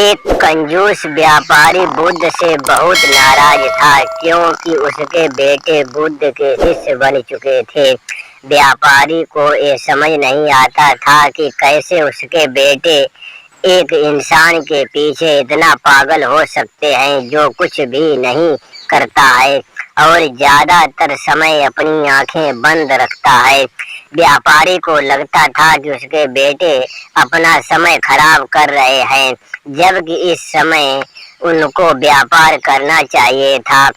एक कंजूस व्यापारी बुद्ध से बहुत नाराज था, क्योंकि उसके बेटे बुद्ध के शिष्य बन चुके थे। व्यापारी को ये समझ नहीं आता था कि कैसे उसके बेटे एक इंसान के पीछे इतना पागल हो सकते हैं जो कुछ भी नहीं करता है और ज्यादातर समय अपनी आंखें बंद रखता है। व्यापारी को लगता था कि उसके बेटे अपना समय खराब कर रहे हैं, जबकि इस समय उनको व्यापार करना चाहिए था।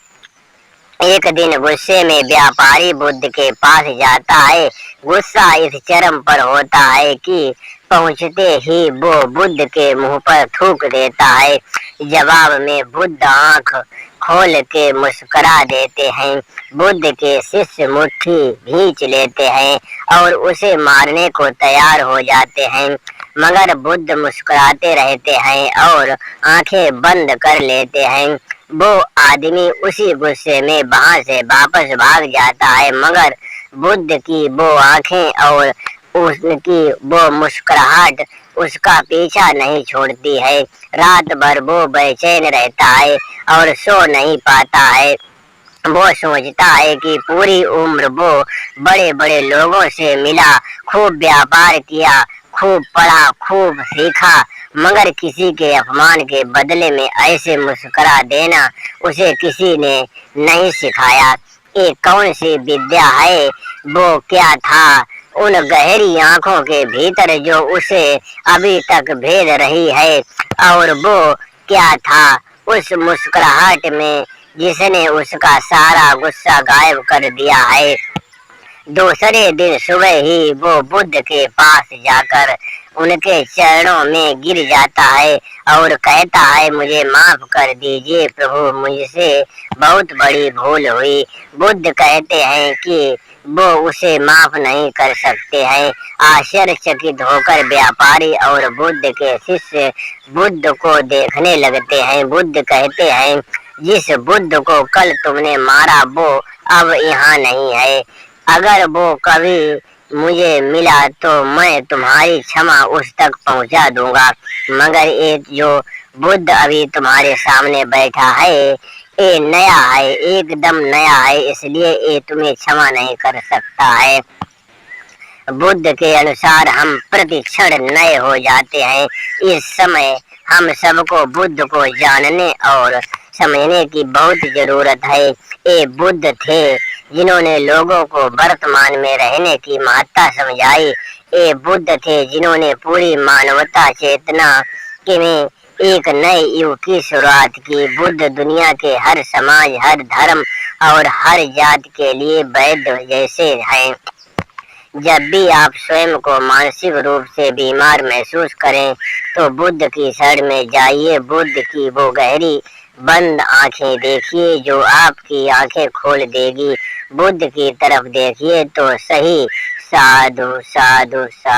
एक दिन गुस्से में व्यापारी बुद्ध के पास जाता है। गुस्सा इस चरम पर होता है कि पहुंचते ही वो बुद्ध के मुंह पर थूक देता है। जवाब में बुद्ध आंख खोल के मुस्कुरा देते हैं। बुद्ध के शिष्य मुट्ठी भींच लेते हैं और उसे मारने को तैयार हो जाते हैं, मगर बुद्ध मुस्कुराते रहते हैं और आंखें बंद कर लेते हैं। वो आदमी उसी गुस्से में वहां से वापस भाग जाता है, मगर बुद्ध की वो आंखें और उसकी वो मुस्कुराहट उसका पीछा नहीं छोड़ती है। रात भर वो बेचैन रहता है और सो नहीं पाता है। वो सोचता है कि पूरी उम्र वो बड़े बड़े लोगों से मिला, खूब व्यापार किया, खूब पढ़ा, खूब सीखा, मगर किसी के अपमान के बदले में ऐसे मुस्कुरा देना उसे किसी ने नहीं सिखाया। ये कौन सी विद्या है? वो क्या था उन गहरी आंखों के भीतर जो उसे अभी तक भेद रही है? और वो क्या था उस मुस्कुराहट में जिसने उसका सारा गुस्सा गायब कर दिया है? दूसरे दिन सुबह ही वो बुद्ध के पास जाकर उनके चरणों में गिर जाता है और कहता है, मुझे माफ कर दीजिए प्रभु, मुझसे बहुत बड़ी भूल हुई। बुद्ध कहते हैं कि वो उसे माफ नहीं कर सकते हैं। आश्चर्यचकित होकर व्यापारी और बुद्ध के शिष्य बुद्ध को देखने लगते हैं। बुद्ध कहते हैं, जिस बुद्ध को कल तुमने मारा वो अब यहाँ नहीं है। अगर वो कभी मुझे मिला तो मैं तुम्हारी क्षमा उस तक पहुंचा दूंगा, मगर ये जो बुद्ध अभी तुम्हारे सामने बैठा है ये नया है, एकदम नया है, इसलिए ये तुम्हें क्षमा नहीं कर सकता है। बुद्ध के अनुसार हम प्रतिक्षण नए हो जाते हैं। इस समय हम सबको बुद्ध को जानने और समझने की बहुत जरूरत है। ये बुद्ध थे जिन्होंने लोगों को वर्तमान में रहने की महत्ता समझाई। ये बुद्ध थे जिन्होंने पूरी मानवता चेतना में एक नए युग की शुरुआत की। बुद्ध दुनिया के हर समाज, हर धर्म और हर जात के लिए वैध जैसे हैं। जब भी आप स्वयं को मानसिक रूप से बीमार महसूस करें तो बुद्ध की शरण में जाइए। बुद्ध की वो गहरी बंद आंखें देखिए जो आपकी आंखें खोल देगी। बुद्ध की तरफ देखिए तो सही। साधु साधु साधु।